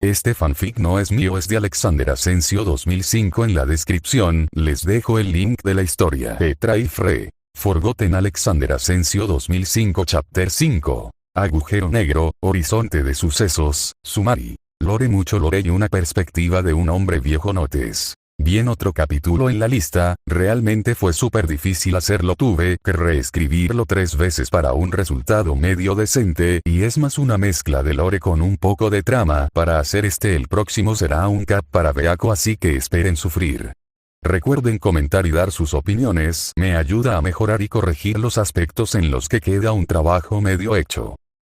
Este fanfic no es mío, es de Alexander Asensio 2005. En la descripción les dejo el link de la historia. Petra y Frey. Forgotten Alexander Asensio 2005 Chapter 5. Agujero negro, horizonte de sucesos, Sumari. Lore, mucho lore y una perspectiva de un hombre viejo. Notes. Bien, otro capítulo en la lista. Realmente fue súper difícil hacerlo, tuve que reescribirlo 3 veces para un resultado medio decente, y es más una mezcla de lore con un poco de trama. Para hacer el próximo será un cap para Beako, así que esperen sufrir. Recuerden comentar y dar sus opiniones, me ayuda a mejorar y corregir los aspectos en los que queda un trabajo medio hecho.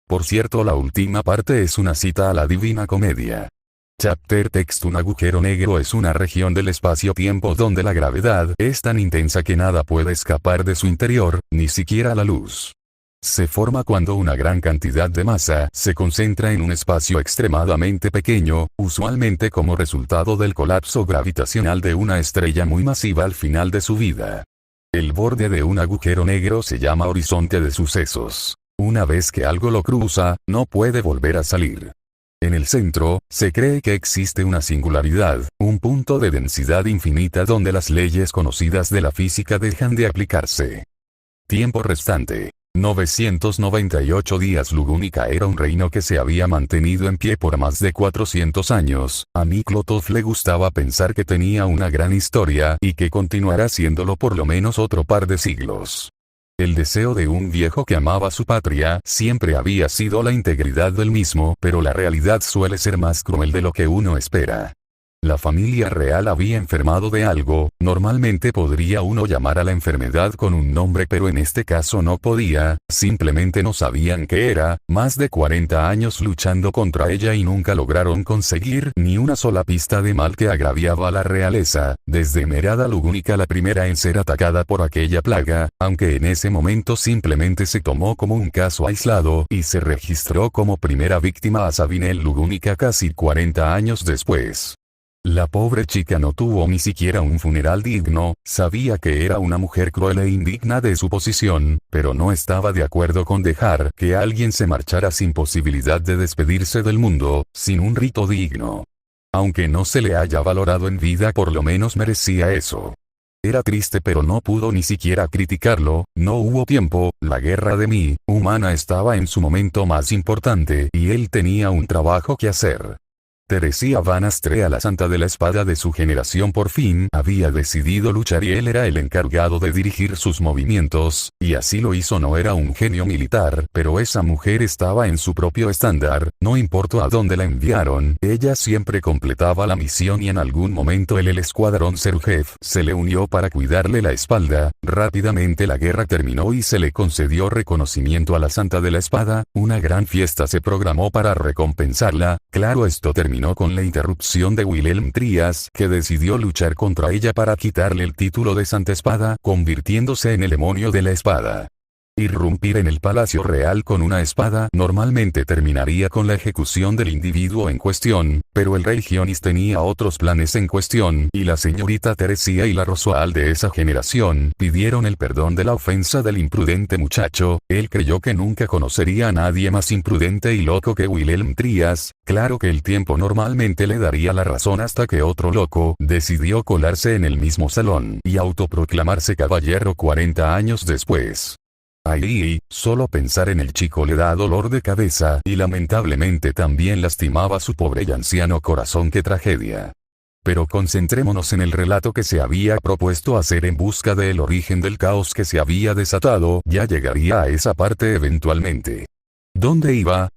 Por cierto, la última parte es una cita a la Divina Comedia. Chapter Text. Un agujero negro es una región del espacio-tiempo donde la gravedad es tan intensa que nada puede escapar de su interior, ni siquiera la luz. Se forma cuando una gran cantidad de masa se concentra en un espacio extremadamente pequeño, usualmente como resultado del colapso gravitacional de una estrella muy masiva al final de su vida. El borde de un agujero negro se llama horizonte de sucesos. Una vez que algo lo cruza, no puede volver a salir. En el centro, se cree que existe una singularidad, un punto de densidad infinita donde las leyes conocidas de la física dejan de aplicarse. Tiempo restante. 998 días. Lugúnica era un reino que se había mantenido en pie por más de 400 años. A Miklotov le gustaba pensar que tenía una gran historia y que continuará siéndolo por lo menos otro par de siglos. El deseo de un viejo que amaba su patria siempre había sido la integridad del mismo, pero la realidad suele ser más cruel de lo que uno espera. La familia real había enfermado de algo. Normalmente podría uno llamar a la enfermedad con un nombre, pero en este caso no podía, simplemente no sabían qué era. Más de 40 años luchando contra ella y nunca lograron conseguir ni una sola pista de mal que agraviaba a la realeza, desde Merada Lugúnica la primera en ser atacada por aquella plaga, aunque en ese momento simplemente se tomó como un caso aislado y se registró como primera víctima a Sabinel Lugúnica casi 40 años después. La pobre chica no tuvo ni siquiera un funeral digno. Sabía que era una mujer cruel e indigna de su posición, pero no estaba de acuerdo con dejar que alguien se marchara sin posibilidad de despedirse del mundo, sin un rito digno. Aunque no se le haya valorado en vida, por lo menos merecía eso. Era triste, pero no pudo ni siquiera criticarlo. No hubo tiempo. La guerra de mi humana estaba en su momento más importante y él tenía un trabajo que hacer. Teresia Van Astrea, la santa de la espada de su generación, por fin había decidido luchar y él era el encargado de dirigir sus movimientos, y así lo hizo. No era un genio militar, pero esa mujer estaba en su propio estándar. No importó a dónde la enviaron, ella siempre completaba la misión y en algún momento el escuadrón Sergev se le unió para cuidarle la espalda. Rápidamente la guerra terminó y se le concedió reconocimiento a la santa de la espada. Una gran fiesta se programó para recompensarla. Claro, esto terminó con la interrupción de Wilhelm Trias, que decidió luchar contra ella para quitarle el título de Santa Espada, convirtiéndose en el demonio de la espada. Irrumpir en el palacio real con una espada normalmente terminaría con la ejecución del individuo en cuestión, pero el rey Gionis tenía otros planes en cuestión, y la señorita Teresia y la Rosual de esa generación pidieron el perdón de la ofensa del imprudente muchacho. Él creyó que nunca conocería a nadie más imprudente y loco que Wilhelm Trias. Claro que el tiempo normalmente le daría la razón hasta que otro loco decidió colarse en el mismo salón y autoproclamarse caballero 40 años después. Ahí, solo pensar en el chico le da dolor de cabeza y lamentablemente también lastimaba su pobre y anciano corazón. ¡Qué tragedia! Pero concentrémonos en el relato que se había propuesto hacer en busca del origen del caos que se había desatado. Ya llegaría a esa parte eventualmente. ¿Dónde iba?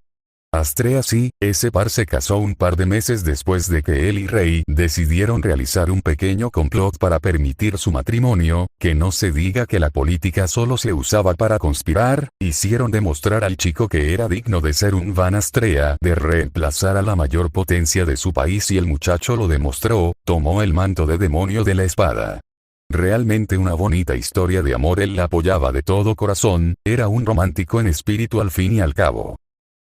Astrea. Sí, ese par se casó un par de meses después de que él y Rey decidieron realizar un pequeño complot para permitir su matrimonio. Que no se diga que la política solo se usaba para conspirar. Hicieron demostrar al chico que era digno de ser un Van Astrea, de reemplazar a la mayor potencia de su país, y el muchacho lo demostró. Tomó el manto de demonio de la espada. Realmente una bonita historia de amor. Él la apoyaba de todo corazón. Era un romántico en espíritu al fin y al cabo.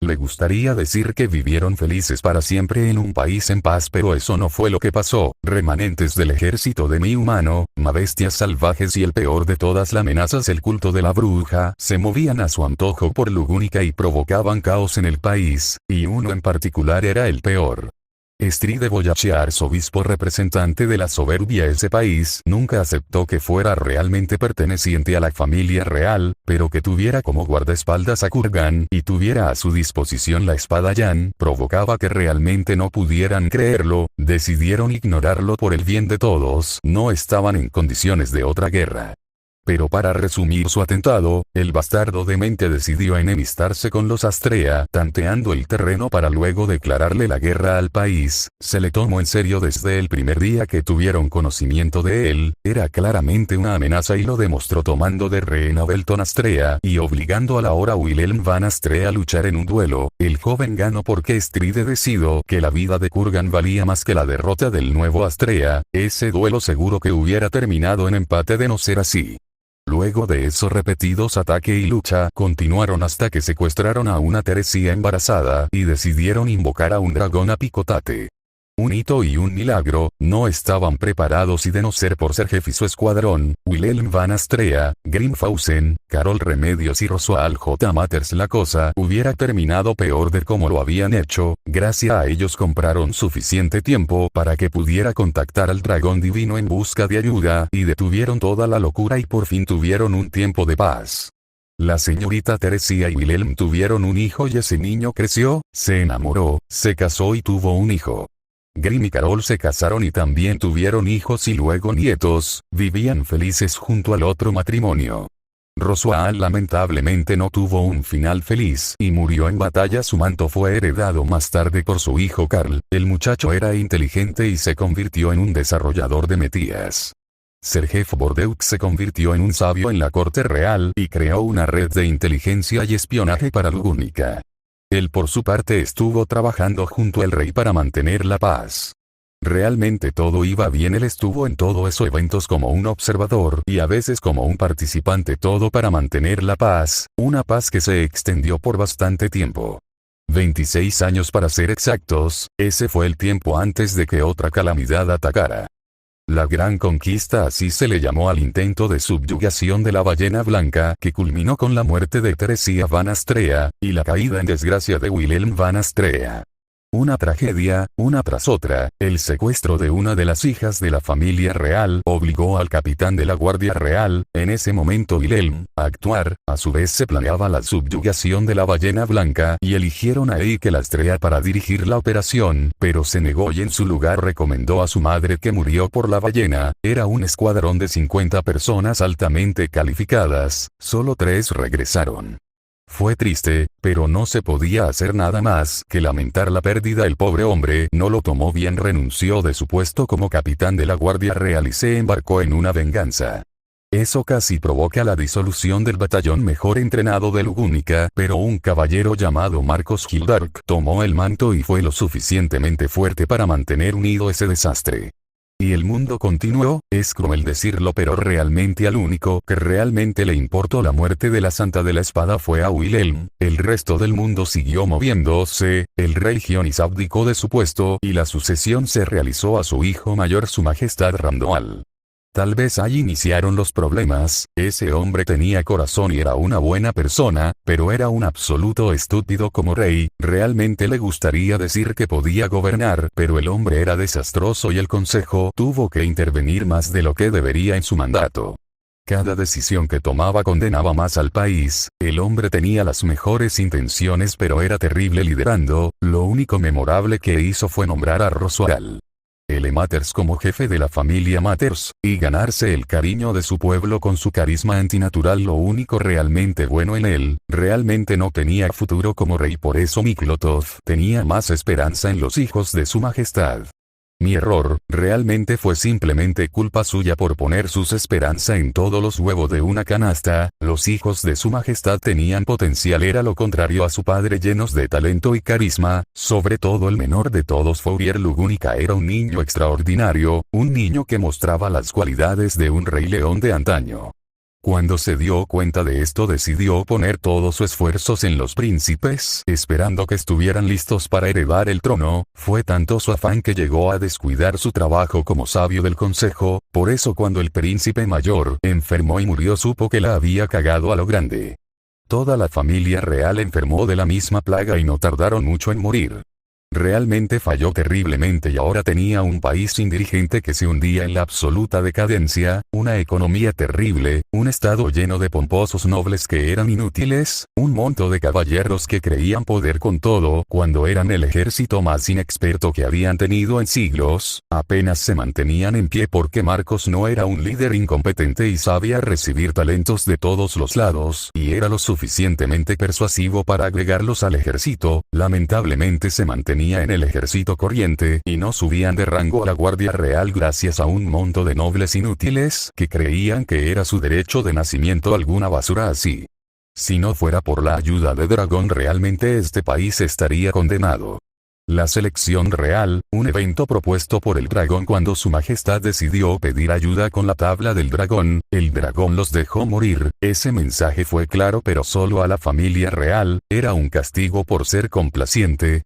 Le gustaría decir que vivieron felices para siempre en un país en paz, pero eso no fue lo que pasó. Remanentes del ejército de mi humano, bestias salvajes y el peor de todas las amenazas, el culto de la bruja, se movían a su antojo por Lugúnica y provocaban caos en el país, y uno en particular era el peor. Stride Boyachi, arzobispo representante de la soberbia ese país, nunca aceptó que fuera realmente perteneciente a la familia real, pero que tuviera como guardaespaldas a Kurgan y tuviera a su disposición la espada Yan, provocaba que realmente no pudieran creerlo, decidieron ignorarlo por el bien de todos, no estaban en condiciones de otra guerra. Pero para resumir su atentado, el bastardo demente decidió enemistarse con los Astrea, tanteando el terreno para luego declararle la guerra al país. Se le tomó en serio desde el primer día que tuvieron conocimiento de él, era claramente una amenaza y lo demostró tomando de rehén a Belton Astrea y obligando a la ahora Wilhelm van Astrea a luchar en un duelo. El joven ganó porque Stride decidió que la vida de Kurgan valía más que la derrota del nuevo Astrea, ese duelo seguro que hubiera terminado en empate de no ser así. Luego de esos repetidos ataque y lucha, continuaron hasta que secuestraron a una Teresía embarazada y decidieron invocar a un dragón a Picotate. Un hito y un milagro, no estaban preparados y de no ser por Sergef y su escuadrón, Wilhelm van Astrea, Grimfausen, Carol Remedios y Rosuald J. Matters la cosa hubiera terminado peor de como lo habían hecho, gracias a ellos compraron suficiente tiempo para que pudiera contactar al dragón divino en busca de ayuda y detuvieron toda la locura y por fin tuvieron un tiempo de paz. La señorita Teresía y Wilhelm tuvieron un hijo y ese niño creció, se enamoró, se casó y tuvo un hijo. Grim y Carol se casaron y también tuvieron hijos y luego nietos, vivían felices junto al otro matrimonio. Rosuald lamentablemente no tuvo un final feliz y murió en batalla. Su manto fue heredado más tarde por su hijo Karl, el muchacho era inteligente y se convirtió en un desarrollador de metías. Sergef Bordeaux se convirtió en un sabio en la corte real y creó una red de inteligencia y espionaje para Lugúnica. Él por su parte estuvo trabajando junto al rey para mantener la paz. Realmente todo iba bien, él estuvo en todos esos eventos como un observador y a veces como un participante, todo para mantener la paz, una paz que se extendió por bastante tiempo. 26 años para ser exactos, ese fue el tiempo antes de que otra calamidad atacara. La Gran Conquista, así se le llamó al intento de subyugación de la Ballena Blanca que culminó con la muerte de Teresía van Astrea, y la caída en desgracia de Wilhelm van Astrea. Una tragedia, una tras otra, el secuestro de una de las hijas de la familia real obligó al capitán de la Guardia Real, en ese momento Wilhelm, a actuar. A su vez se planeaba la subyugación de la Ballena Blanca y eligieron a Eike Astrea para dirigir la operación, pero se negó y en su lugar recomendó a su madre que murió por la ballena. Era un escuadrón de 50 personas altamente calificadas, solo 3 regresaron. Fue triste, pero no se podía hacer nada más que lamentar la pérdida. El pobre hombre no lo tomó bien, renunció de su puesto como capitán de la Guardia Real y se embarcó en una venganza. Eso casi provoca la disolución del batallón mejor entrenado de Lugúnica, pero un caballero llamado Marcos Hildark tomó el manto y fue lo suficientemente fuerte para mantener unido ese desastre. Y el mundo continuó, es cruel decirlo, pero realmente al único que realmente le importó la muerte de la Santa de la Espada fue a Wilhelm. El resto del mundo siguió moviéndose, el rey Gionis abdicó de su puesto y la sucesión se realizó a su hijo mayor, su majestad Randoal. Tal vez ahí iniciaron los problemas. Ese hombre tenía corazón y era una buena persona, pero era un absoluto estúpido como rey. Realmente le gustaría decir que podía gobernar, pero el hombre era desastroso y el consejo tuvo que intervenir más de lo que debería en su mandato. Cada decisión que tomaba condenaba más al país. El hombre tenía las mejores intenciones pero era terrible liderando. Lo único memorable que hizo fue nombrar a Rosuald L. Matters como jefe de la familia Matters, y ganarse el cariño de su pueblo con su carisma antinatural. Lo único realmente bueno en él, realmente no tenía futuro como rey, por eso Miklotov tenía más esperanza en los hijos de su majestad. Mi error, realmente fue simplemente culpa suya por poner sus esperanzas en todos los huevos de una canasta. Los hijos de su majestad tenían potencial, era lo contrario a su padre, llenos de talento y carisma, sobre todo el menor de todos, Fourier Lugúnica, era un niño extraordinario, un niño que mostraba las cualidades de un rey león de antaño. Cuando se dio cuenta de esto decidió poner todos sus esfuerzos en los príncipes, esperando que estuvieran listos para heredar el trono. Fue tanto su afán que llegó a descuidar su trabajo como sabio del consejo, por eso cuando el príncipe mayor enfermó y murió supo que la había cagado a lo grande. Toda la familia real enfermó de la misma plaga y no tardaron mucho en morir. Realmente falló terriblemente y ahora tenía un país sin dirigente que se hundía en la absoluta decadencia, una economía terrible, un estado lleno de pomposos nobles que eran inútiles, un monto de caballeros que creían poder con todo cuando eran el ejército más inexperto que habían tenido en siglos, apenas se mantenían en pie porque Marcos no era un líder incompetente y sabía recibir talentos de todos los lados y era lo suficientemente persuasivo para agregarlos al ejército, lamentablemente se mantenía en el ejército corriente y no subían de rango a la Guardia Real gracias a un monto de nobles inútiles que creían que era su derecho de nacimiento alguna basura así. Si no fuera por la ayuda de Dragón realmente este país estaría condenado. La selección real, un evento propuesto por el dragón cuando su majestad decidió pedir ayuda con la tabla del dragón, el dragón los dejó morir, ese mensaje fue claro pero solo a la familia real, era un castigo por ser complaciente.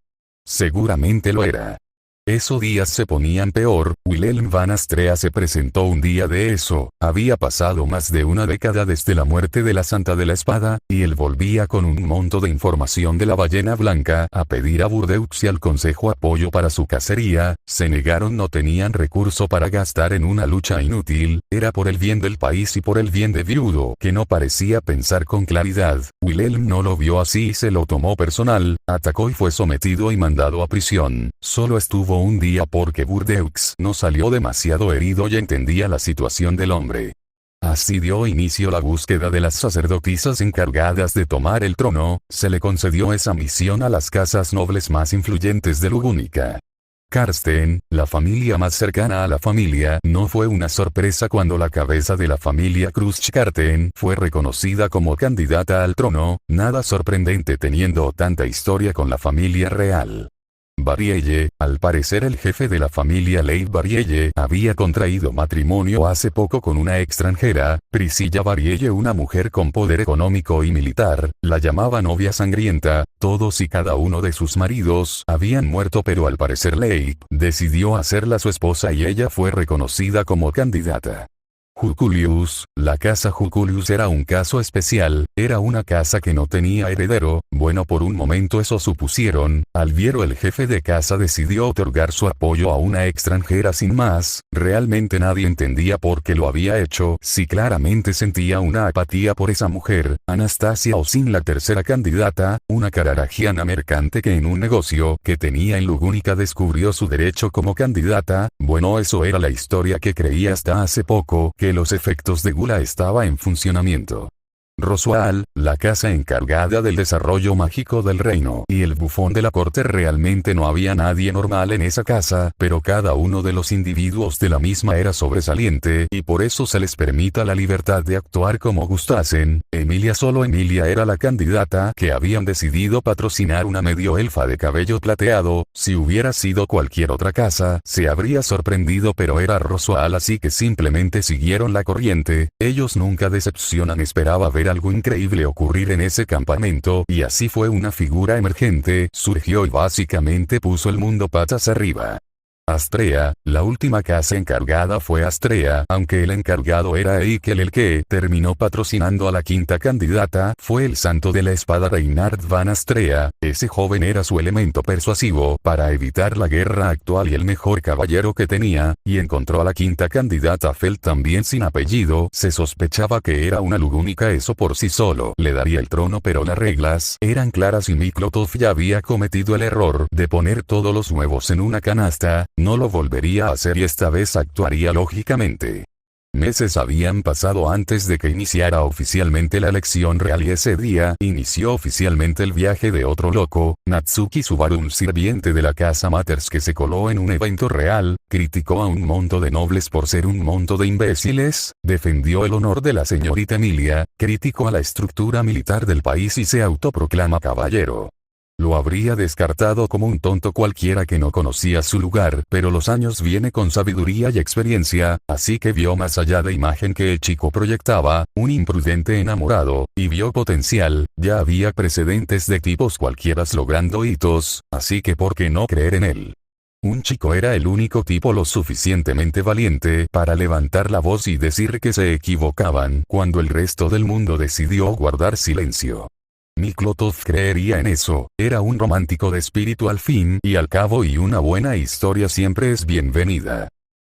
Seguramente lo era. Esos días se ponían peor, Willem van Astrea se presentó un día de eso, había pasado más de una década desde la muerte de la Santa de la Espada, y él volvía con un monto de información de la ballena blanca a pedir a Burdeux y al consejo apoyo para su cacería, se negaron, no tenían recurso para gastar en una lucha inútil, era por el bien del país y por el bien de Viudo que no parecía pensar con claridad, Willem no lo vio así y se lo tomó personal, atacó y fue sometido y mandado a prisión, solo estuvo un día porque Burdeux no salió demasiado herido y entendía la situación del hombre. Así dio inicio la búsqueda de las sacerdotisas encargadas de tomar el trono, se le concedió esa misión a las casas nobles más influyentes de Lugúnica. Karsten, la familia más cercana a la familia, no fue una sorpresa cuando la cabeza de la familia Kreutzkarten fue reconocida como candidata al trono, nada sorprendente teniendo tanta historia con la familia real. Bareilles, al parecer el jefe de la familia Leif Bareilles había contraído matrimonio hace poco con una extranjera, Priscilla Bareilles, una mujer con poder económico y militar, la llamaba novia sangrienta, todos y cada uno de sus maridos habían muerto pero al parecer Leif decidió hacerla su esposa y ella fue reconocida como candidata. Juculius, la casa Juculius era un caso especial, era una casa que no tenía heredero, bueno por un momento eso supusieron, Alviero el jefe de casa decidió otorgar su apoyo a una extranjera sin más, realmente nadie entendía por qué lo había hecho, si claramente sentía una apatía por esa mujer, Anastasia Osin la tercera candidata, una cararagiana mercante que en un negocio que tenía en Lugúnica descubrió su derecho como candidata, bueno eso era la historia que creía hasta hace poco, que los efectos de Gula estaba en funcionamiento. Roswal, la casa encargada del desarrollo mágico del reino y el bufón de la corte realmente no había nadie normal en esa casa, pero cada uno de los individuos de la misma era sobresaliente y por eso se les permita la libertad de actuar como gustasen. Solo Emilia era la candidata que habían decidido patrocinar una medio elfa de cabello plateado, si hubiera sido cualquier otra casa se habría sorprendido pero era Roswal así que simplemente siguieron la corriente, ellos nunca decepcionan, esperaba ver algo increíble ocurrir en ese campamento y así fue una figura emergente, surgió y básicamente puso el mundo patas arriba. Astrea, la última casa encargada fue Astrea, aunque el encargado era Eikel el que terminó patrocinando a la quinta candidata, fue el santo de la espada Reinhard van Astrea, ese joven era su elemento persuasivo para evitar la guerra actual y el mejor caballero que tenía, y encontró a la quinta candidata Feld también sin apellido, se sospechaba que era una lugúnica, eso por sí solo le daría el trono pero las reglas eran claras y Miklotov ya había cometido el error de poner todos los huevos en una canasta, no lo volvería a hacer y esta vez actuaría lógicamente. Meses habían pasado antes de que iniciara oficialmente la elección real y ese día inició oficialmente el viaje de otro loco, Natsuki Subaru, un sirviente de la casa Matters que se coló en un evento real, criticó a un monto de nobles por ser un monto de imbéciles, defendió el honor de la señorita Emilia, criticó a la estructura militar del país y se autoproclama caballero. Lo habría descartado como un tonto cualquiera que no conocía su lugar, pero los años viene con sabiduría y experiencia, así que vio más allá de imagen que el chico proyectaba, un imprudente enamorado, y vio potencial, ya había precedentes de tipos cualquiera logrando hitos, así que ¿por qué no creer en él? Un chico era el único tipo lo suficientemente valiente para levantar la voz y decir que se equivocaban cuando el resto del mundo decidió guardar silencio. Miklotov creería en eso, era un romántico de espíritu al fin y al cabo y una buena historia siempre es bienvenida.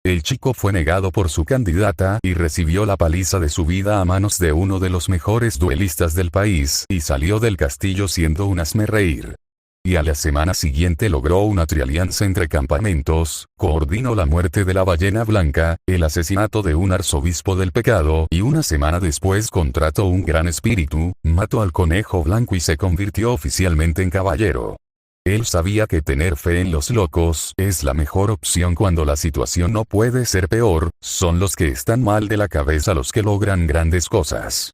El chico fue negado por su candidata y recibió la paliza de su vida a manos de uno de los mejores duelistas del país y salió del castillo siendo un hazmerreír. Y a la semana siguiente logró una trialianza entre campamentos, coordinó la muerte de la ballena blanca, el asesinato de un arzobispo del pecado y una semana después contrató un gran espíritu, mató al conejo blanco y se convirtió oficialmente en caballero. Él sabía que tener fe en los locos es la mejor opción cuando la situación no puede ser peor, son los que están mal de la cabeza los que logran grandes cosas.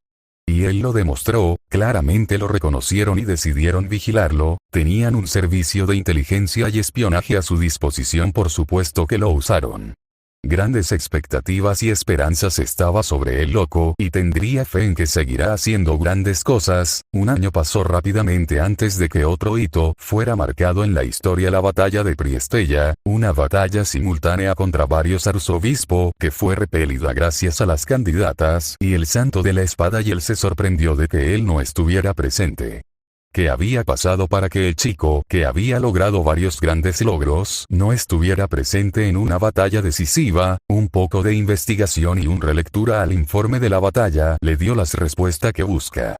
Y él lo demostró, claramente lo reconocieron y decidieron vigilarlo, tenían un servicio de inteligencia y espionaje a su disposición, por supuesto que lo usaron. Grandes expectativas y esperanzas estaba sobre el loco y tendría fe en que seguirá haciendo grandes cosas. Un año pasó rápidamente antes de que otro hito fuera marcado en la historia: la batalla de Priestella, una batalla simultánea contra varios arzobispos que fue repelida gracias a las candidatas y el santo de la espada, y él se sorprendió de que él no estuviera presente. ¿Qué había pasado para que el chico, que había logrado varios grandes logros, no estuviera presente en una batalla decisiva? Un poco de investigación y una relectura al informe de la batalla le dio la respuesta que busca.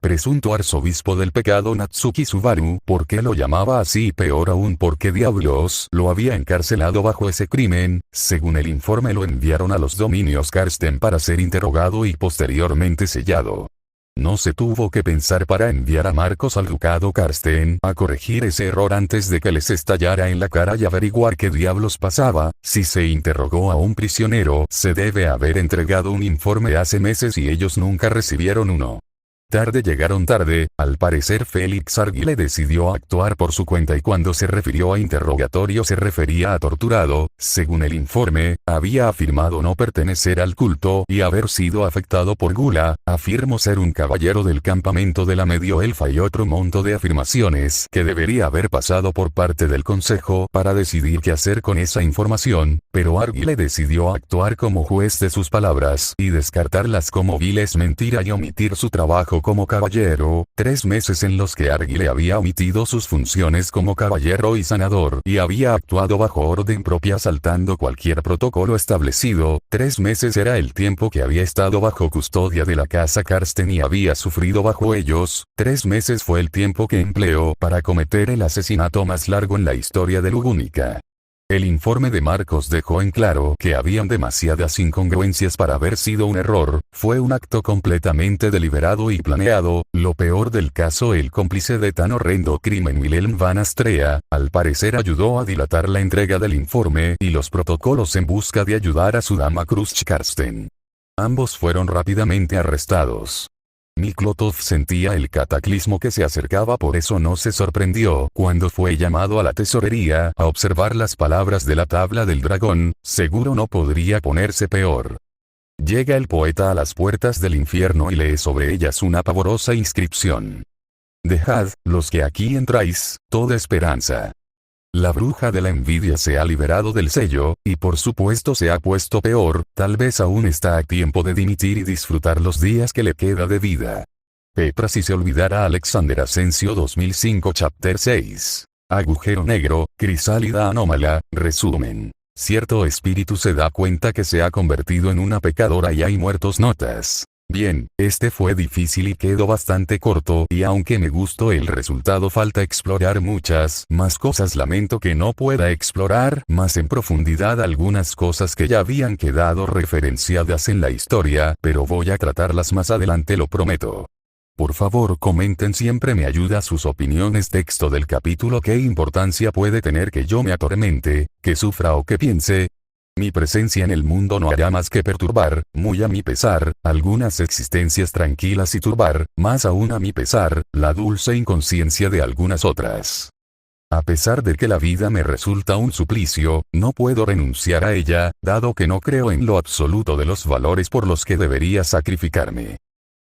Presunto arzobispo del pecado Natsuki Subaru, ¿por qué lo llamaba así? Y peor aún, ¿por qué diablos lo había encarcelado bajo ese crimen? Según el informe, lo enviaron a los dominios Karsten para ser interrogado y posteriormente sellado. No se tuvo que pensar para enviar a Marcos al ducado Karsten a corregir ese error antes de que les estallara en la cara y averiguar qué diablos pasaba. Si se interrogó a un prisionero, se debe haber entregado un informe hace meses y ellos nunca recibieron uno. Llegaron tarde, al parecer Félix Arguile decidió actuar por su cuenta y cuando se refirió a interrogatorio se refería a torturado. Según el informe, había afirmado no pertenecer al culto y haber sido afectado por gula, afirmó ser un caballero del campamento de la medio elfa y otro monto de afirmaciones que debería haber pasado por parte del consejo para decidir qué hacer con esa información, pero Arguile decidió actuar como juez de sus palabras y descartarlas como viles mentira y omitir su trabajo como caballero. 3 meses en los que Arguile había omitido sus funciones como caballero y sanador y había actuado bajo orden propia saltando cualquier protocolo establecido. 3 meses era el tiempo que había estado bajo custodia de la casa Karsten y había sufrido bajo ellos. 3 meses fue el tiempo que empleó para cometer el asesinato más largo en la historia de Lugúnica. El informe de Marcos dejó en claro que habían demasiadas incongruencias para haber sido un error, fue un acto completamente deliberado y planeado. Lo peor del caso, el cómplice de tan horrendo crimen, Wilhelm van Astrea, al parecer ayudó a dilatar la entrega del informe y los protocolos en busca de ayudar a su dama Cruz Karsten. Ambos fueron rápidamente arrestados. Miklotov sentía el cataclismo que se acercaba, por eso no se sorprendió cuando fue llamado a la tesorería a observar las palabras de la tabla del dragón. Seguro no podría ponerse peor. Llega el poeta a las puertas del infierno y lee sobre ellas una pavorosa inscripción: Dejad, los que aquí entráis, toda esperanza. La bruja de la envidia se ha liberado del sello, y por supuesto se ha puesto peor. Tal vez aún está a tiempo de dimitir y disfrutar los días que le queda de vida. Petra si se olvidara. Alexander Asensio 2005 Chapter 6. Agujero negro, crisálida anómala, resumen. Cierto espíritu se da cuenta que se ha convertido en una pecadora y hay muertos. Notas. Bien, este fue difícil y quedó bastante corto, y aunque me gustó el resultado, falta explorar muchas más cosas. Lamento que no pueda explorar más en profundidad algunas cosas que ya habían quedado referenciadas en la historia, pero voy a tratarlas más adelante, lo prometo. Por favor comenten, siempre me ayuda sus opiniones. Texto del capítulo: ¿qué importancia puede tener que yo me atormente, que sufra o que piense? Mi presencia en el mundo no hará más que perturbar, muy a mi pesar, algunas existencias tranquilas y turbar, más aún a mi pesar, la dulce inconsciencia de algunas otras. A pesar de que la vida me resulta un suplicio, no puedo renunciar a ella, dado que no creo en lo absoluto de los valores por los que debería sacrificarme.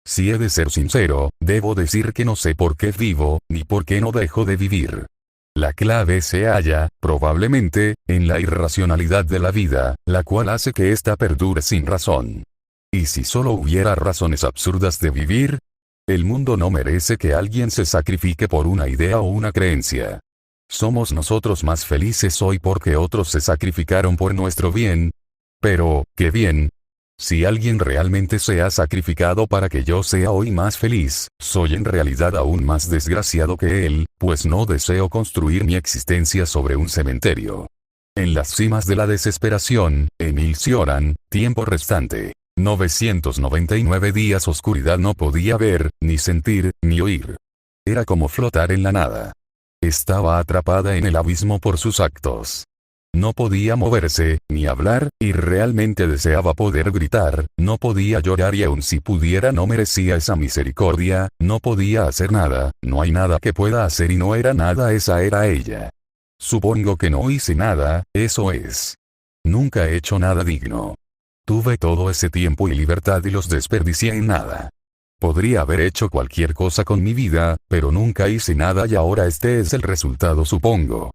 Si he de ser sincero, debo decir que no sé por qué vivo, ni por qué no dejo de vivir. La clave se halla, probablemente, en la irracionalidad de la vida, la cual hace que ésta perdure sin razón. ¿Y si solo hubiera razones absurdas de vivir? El mundo no merece que alguien se sacrifique por una idea o una creencia. Somos nosotros más felices hoy porque otros se sacrificaron por nuestro bien. Pero, ¿qué bien? Si alguien realmente se ha sacrificado para que yo sea hoy más feliz, soy en realidad aún más desgraciado que él, pues no deseo construir mi existencia sobre un cementerio. En las cimas de la desesperación, Emil Cioran, tiempo restante. 999 días. Oscuridad. No podía ver, ni sentir, ni oír. Era como flotar en la nada. Estaba atrapada en el abismo por sus actos. No podía moverse, ni hablar, y realmente deseaba poder gritar, no podía llorar y aun si pudiera no merecía esa misericordia, no podía hacer nada, no hay nada que pueda hacer y no era nada, esa era ella. Supongo que no hice nada, eso es. Nunca he hecho nada digno. Tuve todo ese tiempo y libertad y los desperdicié en nada. Podría haber hecho cualquier cosa con mi vida, pero nunca hice nada y ahora este es el resultado, supongo.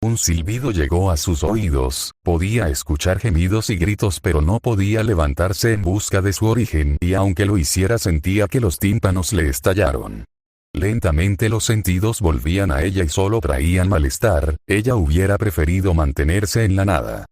Un silbido llegó a sus oídos, podía escuchar gemidos y gritos pero no podía levantarse en busca de su origen y aunque lo hiciera sentía que los tímpanos le estallaron. Lentamente los sentidos volvían a ella y solo traían malestar, ella hubiera preferido mantenerse en la nada.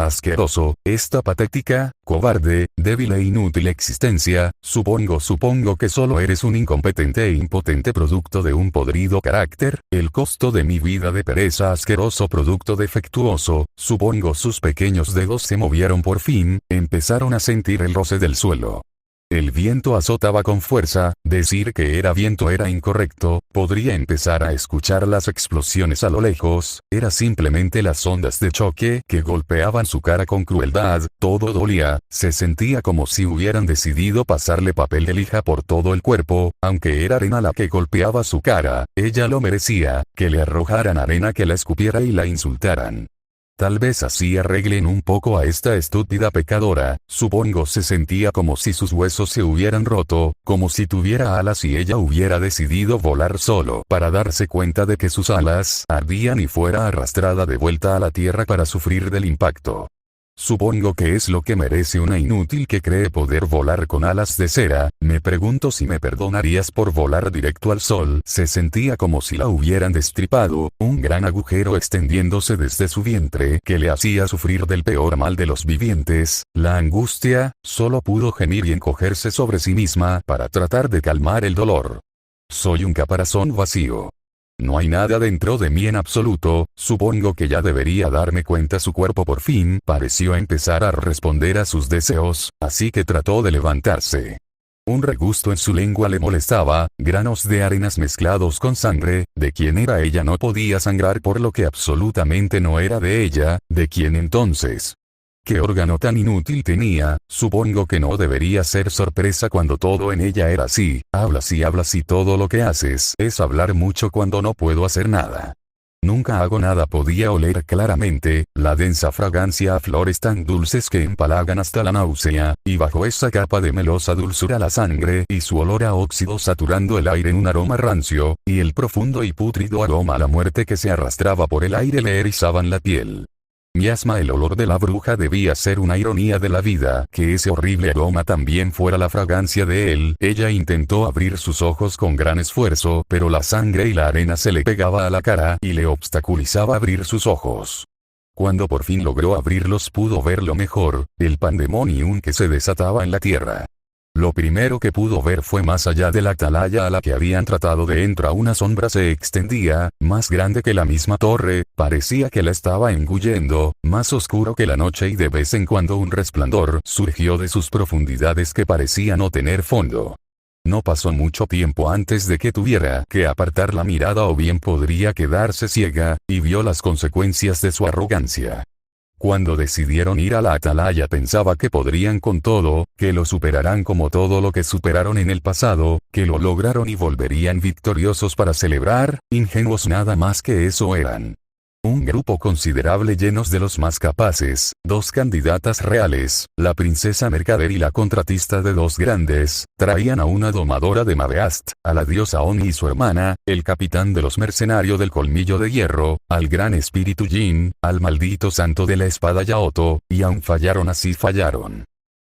Asqueroso, esta patética, cobarde, débil e inútil existencia, supongo que solo eres un incompetente e impotente producto de un podrido carácter, el costo de mi vida de pereza, asqueroso producto defectuoso, supongo. Sus pequeños dedos se movieron por fin, empezaron a sentir el roce del suelo. El viento azotaba con fuerza, decir que era viento era incorrecto, podría empezar a escuchar las explosiones a lo lejos, era simplemente las ondas de choque que golpeaban su cara con crueldad, todo dolía, se sentía como si hubieran decidido pasarle papel de lija por todo el cuerpo, aunque era arena la que golpeaba su cara, ella lo merecía, que le arrojaran arena, que la escupiera y la insultaran. Tal vez así arreglen un poco a esta estúpida pecadora, supongo. Se sentía como si sus huesos se hubieran roto, como si tuviera alas y ella hubiera decidido volar solo para darse cuenta de que sus alas ardían y fuera arrastrada de vuelta a la tierra para sufrir del impacto. Supongo que es lo que merece una inútil que cree poder volar con alas de cera. Me pregunto si me perdonarías por volar directo al sol. Se sentía como si la hubieran destripado, un gran agujero extendiéndose desde su vientre que le hacía sufrir del peor mal de los vivientes, la angustia. Solo pudo gemir y encogerse sobre sí misma para tratar de calmar el dolor. Soy un caparazón vacío. No hay nada dentro de mí en absoluto, supongo que ya debería darme cuenta. Su cuerpo por fin pareció empezar a responder a sus deseos, así que trató de levantarse. Un regusto en su lengua le molestaba, granos de arenas mezclados con sangre, de quien era ella no podía sangrar por lo que absolutamente no era de ella, ¿de quién entonces? ¿Qué órgano tan inútil tenía? Supongo que no debería ser sorpresa cuando todo en ella era así, hablas y todo lo que haces es hablar mucho cuando no puedo hacer nada. Nunca hago nada. Podía oler claramente, la densa fragancia a flores tan dulces que empalagan hasta la náusea, y bajo esa capa de melosa dulzura la sangre y su olor a óxido saturando el aire en un aroma rancio, y el profundo y pútrido aroma a la muerte que se arrastraba por el aire le erizaban la piel. Miasma. El olor de la bruja debía ser una ironía de la vida, que ese horrible aroma también fuera la fragancia de él. Ella intentó abrir sus ojos con gran esfuerzo, pero la sangre y la arena se le pegaba a la cara y le obstaculizaba abrir sus ojos. Cuando por fin logró abrirlos pudo verlo mejor, el pandemonium que se desataba en la tierra. Lo primero que pudo ver fue más allá de la atalaya a la que habían tratado de entrar. Una sombra se extendía, más grande que la misma torre, parecía que la estaba engullendo, más oscuro que la noche y de vez en cuando un resplandor surgió de sus profundidades que parecía no tener fondo. No pasó mucho tiempo antes de que tuviera que apartar la mirada o bien podría quedarse ciega, y vio las consecuencias de su arrogancia. Cuando decidieron ir a la atalaya pensaba que podrían con todo, que lo superarán como todo lo que superaron en el pasado, que lo lograron y volverían victoriosos para celebrar. Ingenuos, nada más que eso eran. Un grupo considerable llenos de los más capaces, dos candidatas reales, la princesa mercader y la contratista de dos grandes, traían a una domadora de Mabeast, a la diosa Oni y su hermana, el capitán de los mercenarios del colmillo de hierro, al gran espíritu Jin, al maldito santo de la espada Yaoto, y aun fallaron.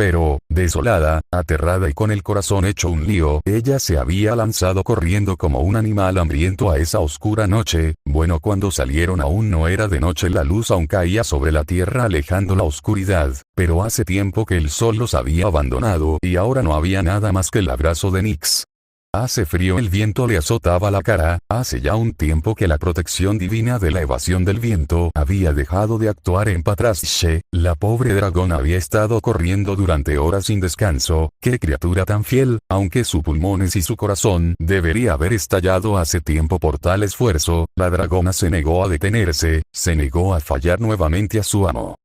Pero, desolada, aterrada y con el corazón hecho un lío, ella se había lanzado corriendo como un animal hambriento a esa oscura noche. Bueno, cuando salieron aún no era de noche, la luz aún caía sobre la tierra alejando la oscuridad, pero hace tiempo que el sol los había abandonado y ahora no había nada más que el abrazo de Nyx. Hace frío, el viento le azotaba la cara. Hace ya un tiempo que la protección divina de la evasión del viento había dejado de actuar en Patrache. La pobre dragón había estado corriendo durante horas sin descanso. ¡Qué criatura tan fiel! Aunque sus pulmones y su corazón debería haber estallado hace tiempo por tal esfuerzo, la dragona se negó a detenerse, se negó a fallar nuevamente a su amo.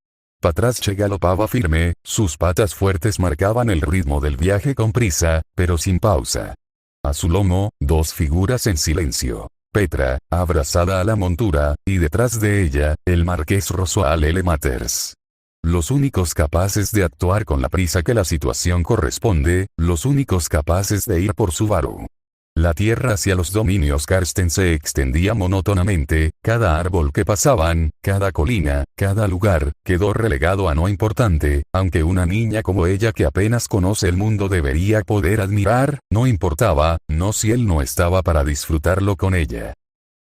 Patrache galopaba firme, sus patas fuertes marcaban el ritmo del viaje con prisa, pero sin pausa. A su lomo, dos figuras en silencio. Petra, abrazada a la montura, y detrás de ella, el marqués Roswaal L. Matters. Los únicos capaces de actuar con la prisa que la situación corresponde, los únicos capaces de ir por Subaru. La tierra hacia los dominios Karsten se extendía monótonamente, cada árbol que pasaban, cada colina, cada lugar, quedó relegado a no importante, aunque una niña como ella que apenas conoce el mundo debería poder admirar, no importaba, no si él no estaba para disfrutarlo con ella.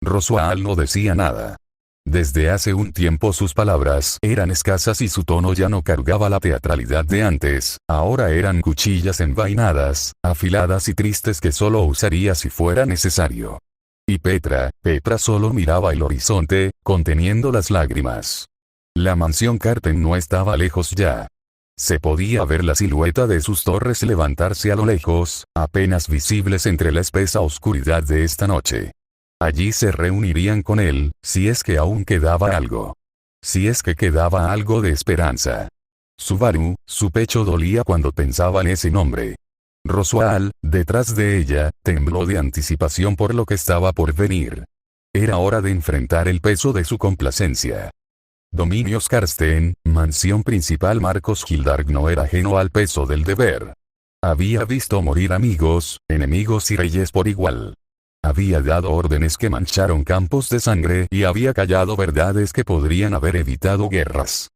Roswaal no decía nada. Desde hace un tiempo sus palabras eran escasas y su tono ya no cargaba la teatralidad de antes, ahora eran cuchillas envainadas, afiladas y tristes que solo usaría si fuera necesario. Y Petra solo miraba el horizonte, conteniendo las lágrimas. La mansión Karsten no estaba lejos ya. Se podía ver la silueta de sus torres levantarse a lo lejos, apenas visibles entre la espesa oscuridad de esta noche. Allí se reunirían con él, si es que aún quedaba algo. Si es que quedaba algo de esperanza. Subaru, su pecho dolía cuando pensaba en ese nombre. Roswaal, detrás de ella, tembló de anticipación por lo que estaba por venir. Era hora de enfrentar el peso de su complacencia. Dominios Karsten, mansión principal. Marcos Hildarg no era ajeno al peso del deber. Había visto morir amigos, enemigos y reyes por igual. Había dado órdenes que mancharon campos de sangre y había callado verdades que podrían haber evitado guerras.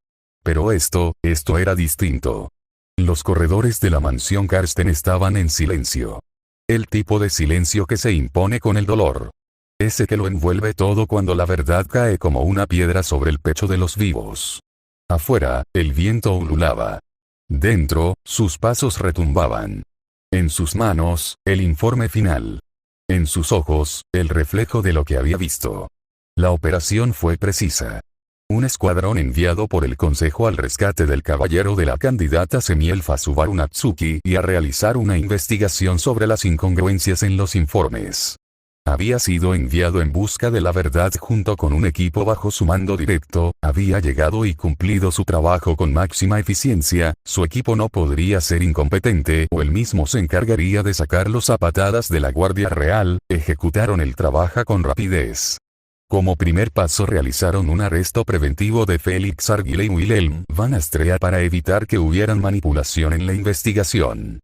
Pero esto era distinto. Los corredores de la mansión Karsten estaban en silencio. El tipo de silencio que se impone con el dolor. Ese que lo envuelve todo cuando la verdad cae como una piedra sobre el pecho de los vivos. Afuera, el viento ululaba. Dentro, sus pasos retumbaban. En sus manos, el informe final. En sus ojos, el reflejo de lo que había visto. La operación fue precisa. Un escuadrón enviado por el Consejo al rescate del caballero de la candidata Semielfa Subaru Natsuki y a realizar una investigación sobre las incongruencias en los informes. Había sido enviado en busca de la verdad junto con un equipo bajo su mando directo, había llegado y cumplido su trabajo con máxima eficiencia, su equipo no podría ser incompetente o él mismo se encargaría de sacarlos a patadas de la Guardia Real. Ejecutaron el trabajo con rapidez. Como primer paso realizaron un arresto preventivo de Felix Arguile y Wilhelm Van Astrea para evitar que hubieran manipulación en la investigación.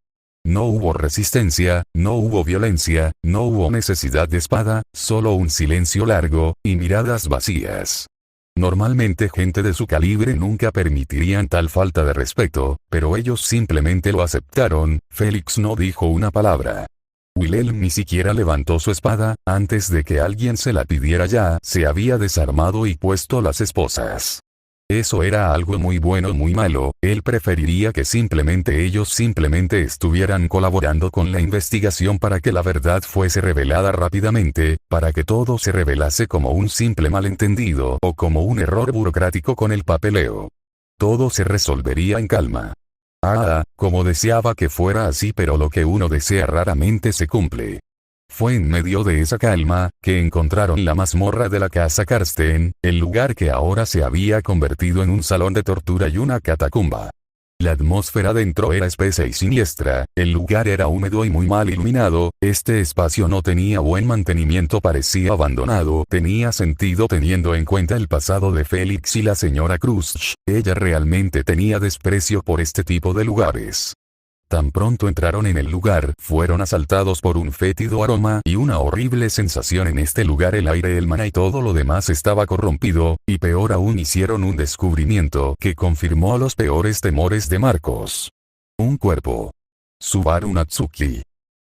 No hubo resistencia, no hubo violencia, no hubo necesidad de espada, solo un silencio largo, y miradas vacías. Normalmente gente de su calibre nunca permitirían tal falta de respeto, pero ellos simplemente lo aceptaron. Felix no dijo una palabra. Wilhelm ni siquiera levantó su espada, antes de que alguien se la pidiera ya se había desarmado y puesto las esposas. Eso era algo muy bueno o muy malo, él preferiría que ellos simplemente estuvieran colaborando con la investigación para que la verdad fuese revelada rápidamente, para que todo se revelase como un simple malentendido o como un error burocrático con el papeleo. Todo se resolvería en calma. Como deseaba que fuera así, pero lo que uno desea raramente se cumple. Fue en medio de esa calma, que encontraron la mazmorra de la casa Karsten, el lugar que ahora se había convertido en un salón de tortura y una catacumba. La atmósfera dentro era espesa y siniestra, el lugar era húmedo y muy mal iluminado, este espacio no tenía buen mantenimiento, parecía abandonado, tenía sentido teniendo en cuenta el pasado de Félix y la señora Cruz, ella realmente tenía desprecio por este tipo de lugares. Tan pronto entraron en el lugar, fueron asaltados por un fétido aroma y una horrible sensación en este lugar. El aire, el maná y todo lo demás estaba corrompido, y peor aún hicieron un descubrimiento que confirmó los peores temores de Marcos. Un cuerpo. Subaru Natsuki.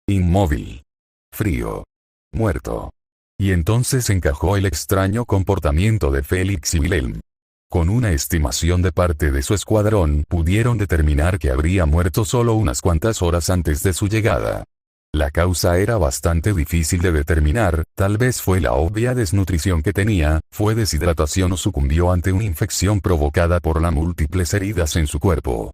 Inmóvil. Frío. Muerto. Y entonces encajó el extraño comportamiento de Félix y Wilhelm. Con una estimación de parte de su escuadrón, pudieron determinar que habría muerto solo unas cuantas horas antes de su llegada. La causa era bastante difícil de determinar, tal vez fue la obvia desnutrición que tenía, fue deshidratación o sucumbió ante una infección provocada por las múltiples heridas en su cuerpo.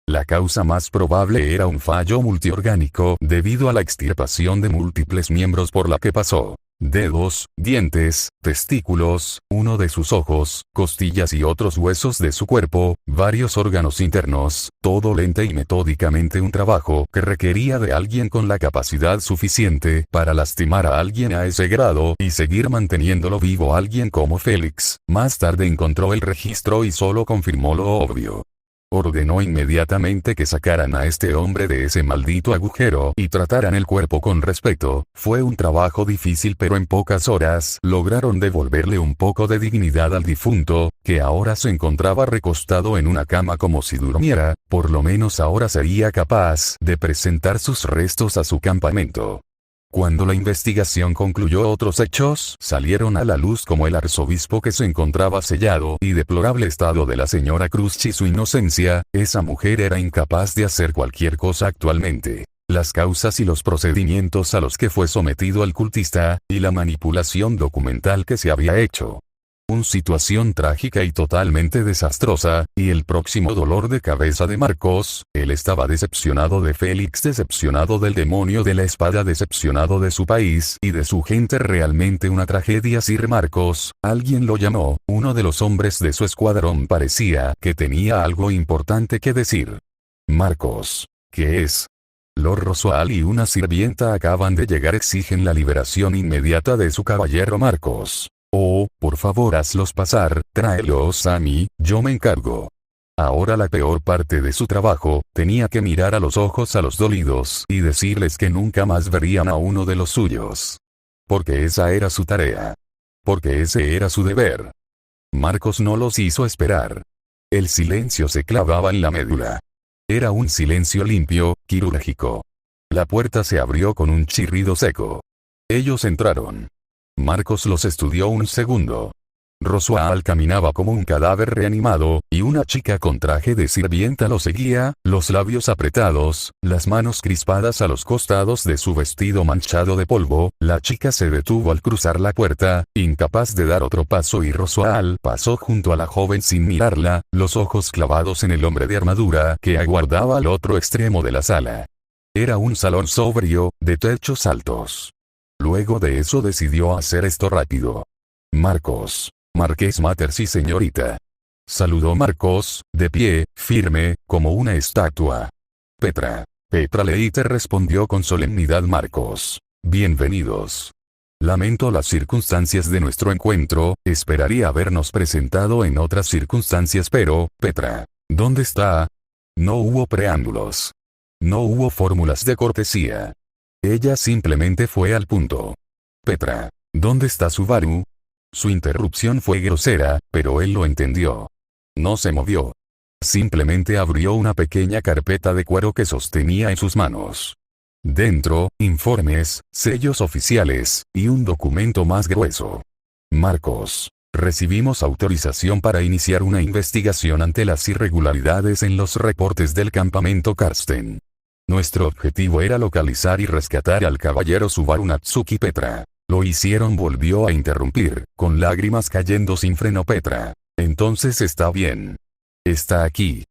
La causa más probable era un fallo multiorgánico debido a la extirpación de múltiples miembros por la que pasó. Dedos, dientes, testículos, uno de sus ojos, costillas y otros huesos de su cuerpo, varios órganos internos, todo lenta y metódicamente un trabajo que requería de alguien con la capacidad suficiente para lastimar a alguien a ese grado y seguir manteniéndolo vivo. Alguien como Félix, más tarde encontró el registro y solo confirmó lo obvio. Ordenó inmediatamente que sacaran a este hombre de ese maldito agujero y trataran el cuerpo con respeto. Fue un trabajo difícil, pero en pocas horas lograron devolverle un poco de dignidad al difunto, que ahora se encontraba recostado en una cama como si durmiera. Por lo menos ahora sería capaz de presentar sus restos a su campamento. Cuando la investigación concluyó, otros hechos salieron a la luz, como el arzobispo que se encontraba sellado y deplorable estado de la señora Cruz y su inocencia. Esa mujer era incapaz de hacer cualquier cosa actualmente. Las causas y los procedimientos a los que fue sometido el cultista, y la manipulación documental que se había hecho. Una situación trágica y totalmente desastrosa, y el próximo dolor de cabeza de Marcos. Él estaba decepcionado de Félix, decepcionado del demonio de la espada, decepcionado de su país y de su gente. Realmente una tragedia. Sir Marcos, alguien lo llamó, uno de los hombres de su escuadrón parecía que tenía algo importante que decir. Marcos, ¿qué es? Lord Roswell y una sirvienta acaban de llegar, exigen la liberación inmediata de su caballero Marcos. Oh, por favor hazlos pasar, tráelos a mí, yo me encargo. Ahora la peor parte de su trabajo, tenía que mirar a los ojos a los dolidos y decirles que nunca más verían a uno de los suyos. Porque esa era su tarea. Porque ese era su deber. Marcos no los hizo esperar. El silencio se clavaba en la médula. Era un silencio limpio, quirúrgico. La puerta se abrió con un chirrido seco. Ellos entraron. Marcos los estudió un segundo. Roswell caminaba como un cadáver reanimado, y una chica con traje de sirvienta lo seguía, los labios apretados, las manos crispadas a los costados de su vestido manchado de polvo. La chica se detuvo al cruzar la puerta, incapaz de dar otro paso, y Roswell pasó junto a la joven sin mirarla, los ojos clavados en el hombre de armadura que aguardaba al otro extremo de la sala. Era un salón sobrio, de techos altos. Luego de eso decidió hacer esto rápido. Marcos. Marqués Matters y señorita. Saludó Marcos, de pie, firme, como una estatua. Petra. Petra Leiter, respondió con solemnidad Marcos. Bienvenidos. Lamento las circunstancias de nuestro encuentro, esperaría habernos presentado en otras circunstancias, pero, Petra, ¿dónde está? No hubo preámbulos. No hubo fórmulas de cortesía. Ella simplemente fue al punto. Petra, ¿dónde está Subaru? Su interrupción fue grosera, pero él lo entendió. No se movió. Simplemente abrió una pequeña carpeta de cuero que sostenía en sus manos. Dentro, informes, sellos oficiales, y un documento más grueso. Marcos, recibimos autorización para iniciar una investigación ante las irregularidades en los reportes del campamento Karsten. Nuestro objetivo era localizar y rescatar al caballero Subaru Natsuki. Petra. Lo hicieron, volvió a interrumpir, con lágrimas cayendo sin freno Petra. Entonces está bien. Está aquí.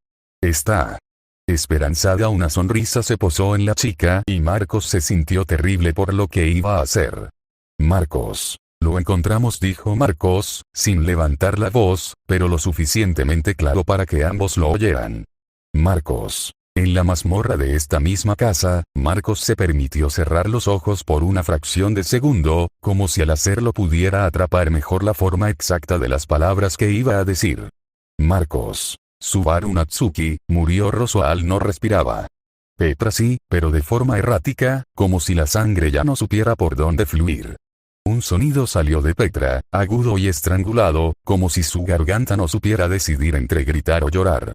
Está. Esperanzada, una sonrisa se posó en la chica y Marcos se sintió terrible por lo que iba a hacer. Marcos. Lo encontramos, dijo Marcos, sin levantar la voz, pero lo suficientemente claro para que ambos lo oyeran. Marcos. En la mazmorra de esta misma casa, Marcos se permitió cerrar los ojos por una fracción de segundo, como si al hacerlo pudiera atrapar mejor la forma exacta de las palabras que iba a decir. Marcos. Subaru Natsuki, murió. Roswell no respiraba. Petra sí, pero de forma errática, como si la sangre ya no supiera por dónde fluir. Un sonido salió de Petra, agudo y estrangulado, como si su garganta no supiera decidir entre gritar o llorar.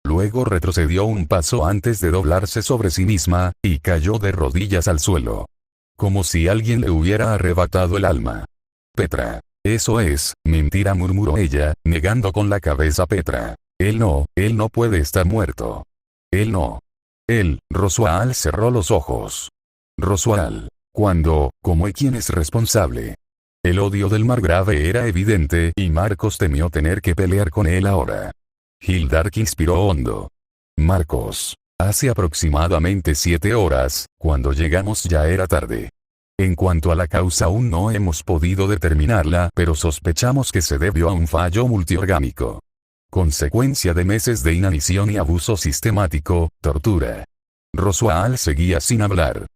Luego retrocedió un paso antes de doblarse sobre sí misma, y cayó de rodillas al suelo. Como si alguien le hubiera arrebatado el alma. Petra. Eso es, mentira, murmuró ella, negando con la cabeza. Petra. Él no puede estar muerto. Él no. Roswaal cerró los ojos. Roswaal. ¿Cuándo? ¿Cómo y quién es responsable? El odio del margrave era evidente y Marcos temió tener que pelear con él ahora. Hildark inspiró hondo. Marcos. Hace aproximadamente 7 horas, cuando llegamos ya era tarde. En cuanto a la causa aún no hemos podido determinarla, pero sospechamos que se debió a un fallo multiorgánico. Consecuencia de meses de inanición y abuso sistemático, tortura. Roswaal seguía sin hablar.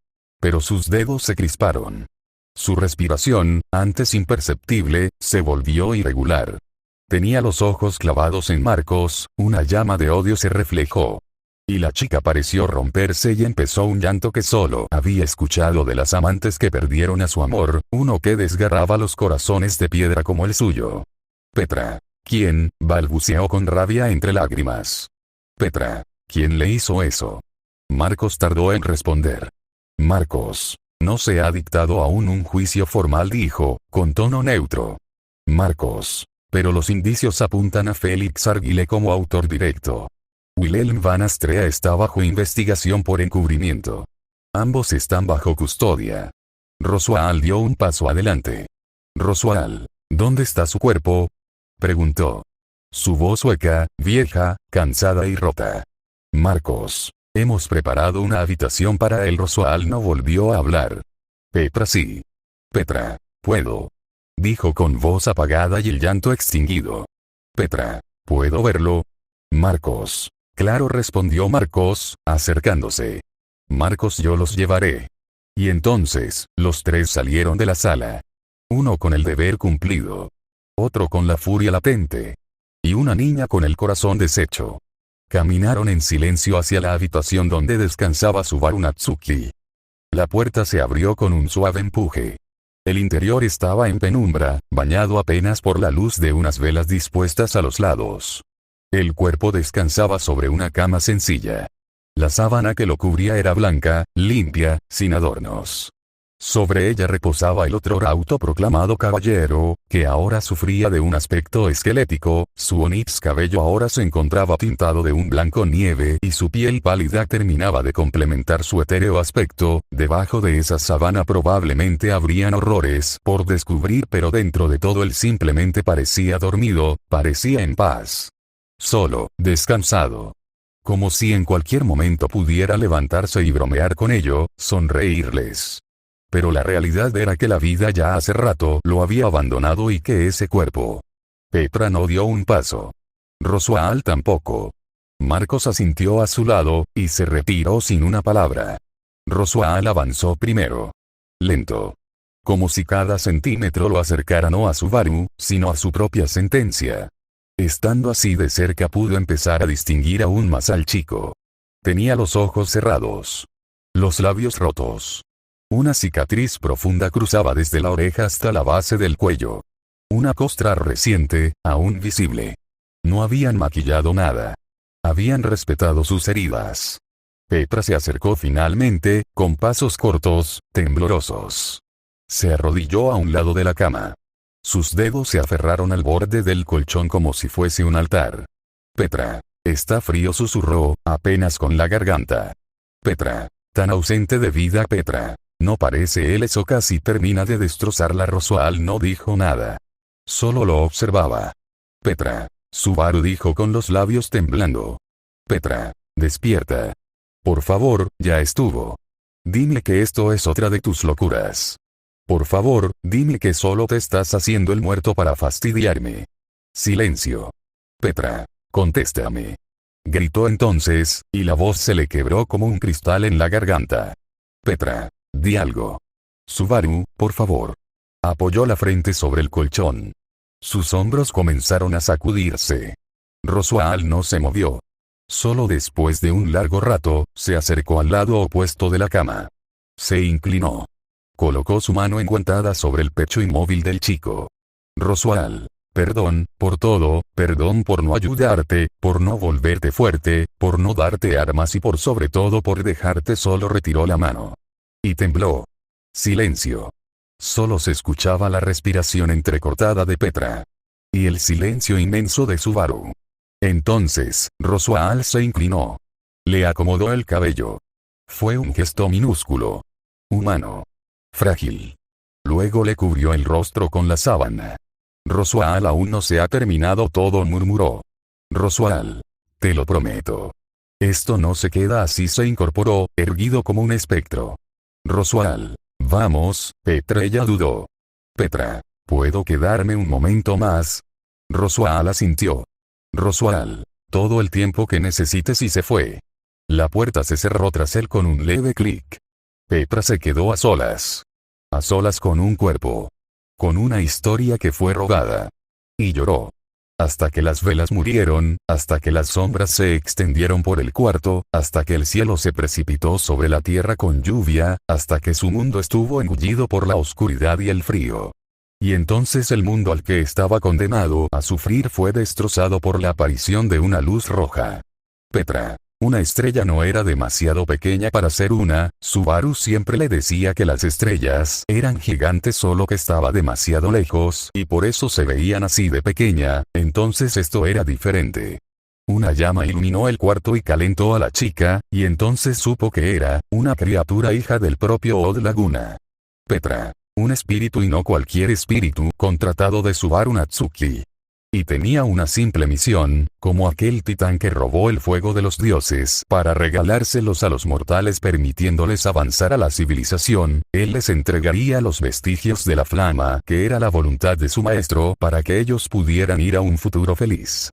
Pero sus dedos se crisparon. Su respiración, antes imperceptible, se volvió irregular. Tenía los ojos clavados en Marcos, una llama de odio se reflejó. Y la chica pareció romperse y empezó un llanto que solo había escuchado de las amantes que perdieron a su amor, uno que desgarraba los corazones de piedra como el suyo. Petra. ¿Quién? Balbuceó con rabia entre lágrimas. Petra. ¿Quién le hizo eso? Marcos tardó en responder. Marcos. No se ha dictado aún un juicio formal, dijo, con tono neutro. Marcos. Pero los indicios apuntan a Félix Arguile como autor directo. Wilhelm Van Astrea está bajo investigación por encubrimiento. Ambos están bajo custodia. Roswaal dio un paso adelante. Roswaal. ¿Dónde está su cuerpo? Preguntó. Su voz hueca, vieja, cansada y rota. Marcos. Hemos preparado una habitación para él. Roswaal no volvió a hablar. Petra sí. Petra. Puedo. Dijo con voz apagada y el llanto extinguido. Petra. ¿Puedo verlo? Marcos. Claro, respondió Marcos, acercándose. Marcos, yo los llevaré. Y entonces, los tres salieron de la sala. Uno con el deber cumplido. Otro con la furia latente. Y una niña con el corazón deshecho. Caminaron en silencio hacia la habitación donde descansaba Subaru Natsuki. La puerta se abrió con un suave empuje. El interior estaba en penumbra, bañado apenas por la luz de unas velas dispuestas a los lados. El cuerpo descansaba sobre una cama sencilla. La sábana que lo cubría era blanca, limpia, sin adornos. Sobre ella reposaba el otro autoproclamado caballero, que ahora sufría de un aspecto esquelético, su onix cabello ahora se encontraba tintado de un blanco nieve y su piel pálida terminaba de complementar su etéreo aspecto. Debajo de esa sábana probablemente habrían horrores por descubrir, pero dentro de todo él simplemente parecía dormido, parecía en paz. Solo, descansado. Como si en cualquier momento pudiera levantarse y bromear con ello, sonreírles. Pero la realidad era que la vida ya hace rato lo había abandonado y que ese cuerpo. Petra no dio un paso. Roswaal tampoco. Marcos asintió a su lado, y se retiró sin una palabra. Roswaal avanzó primero. Lento. Como si cada centímetro lo acercara no a Subaru, sino a su propia sentencia. Estando así de cerca pudo empezar a distinguir aún más al chico. Tenía los ojos cerrados. Los labios rotos. Una cicatriz profunda cruzaba desde la oreja hasta la base del cuello. Una costra reciente, aún visible. No habían maquillado nada. Habían respetado sus heridas. Petra se acercó finalmente, con pasos cortos, temblorosos. Se arrodilló a un lado de la cama. Sus dedos se aferraron al borde del colchón como si fuese un altar. Petra. Está frío, susurró, apenas con la garganta. Petra. Tan ausente de vida. Petra. No parece él, eso casi termina de destrozarla. Roswaal no dijo nada. Solo lo observaba. Petra. Subaru dijo con los labios temblando. Petra. Despierta. Por favor, ya estuvo. Dime que esto es otra de tus locuras. Por favor, dime que solo te estás haciendo el muerto para fastidiarme. Silencio. Petra. Contéstame. Gritó entonces, y la voz se le quebró como un cristal en la garganta. Petra. Di algo. Subaru, por favor. Apoyó la frente sobre el colchón. Sus hombros comenzaron a sacudirse. Roswaal no se movió. Solo después de un largo rato, se acercó al lado opuesto de la cama. Se inclinó. Colocó su mano enguantada sobre el pecho inmóvil del chico. Roswaal. Perdón, por todo, perdón por no ayudarte, por no volverte fuerte, por no darte armas y por sobre todo por dejarte solo. Retiró la mano. Y tembló. Silencio. Solo se escuchaba la respiración entrecortada de Petra. Y el silencio inmenso de Subaru. Entonces, Roswaal se inclinó. Le acomodó el cabello. Fue un gesto minúsculo. Humano. Frágil. Luego le cubrió el rostro con la sábana. Roswaal, aún no se ha terminado todo, murmuró. Roswaal. Te lo prometo. Esto no se queda así. Se incorporó, erguido como un espectro. Roswaal. Vamos, Petra. Ella dudó. Petra. ¿Puedo quedarme un momento más? Roswaal asintió. Roswaal. Todo el tiempo que necesites. Y se fue. La puerta se cerró tras él con un leve clic. Petra se quedó a solas. A solas con un cuerpo. Con una historia que fue rogada. Y lloró. Hasta que las velas murieron, hasta que las sombras se extendieron por el cuarto, hasta que el cielo se precipitó sobre la tierra con lluvia, hasta que su mundo estuvo engullido por la oscuridad y el frío. Y entonces el mundo al que estaba condenado a sufrir fue destrozado por la aparición de una luz roja. Petra. Una estrella no era demasiado pequeña para ser una. Subaru siempre le decía que las estrellas eran gigantes, solo que estaba demasiado lejos y por eso se veían así de pequeña. Entonces esto era diferente. Una llama iluminó el cuarto y calentó a la chica, y entonces supo que era una criatura hija del propio Odd Laguna. Petra. Un espíritu, y no cualquier espíritu, contratado de Subaru Natsuki. Y tenía una simple misión, como aquel titán que robó el fuego de los dioses para regalárselos a los mortales permitiéndoles avanzar a la civilización. Él les entregaría los vestigios de la flama, que era la voluntad de su maestro, para que ellos pudieran ir a un futuro feliz.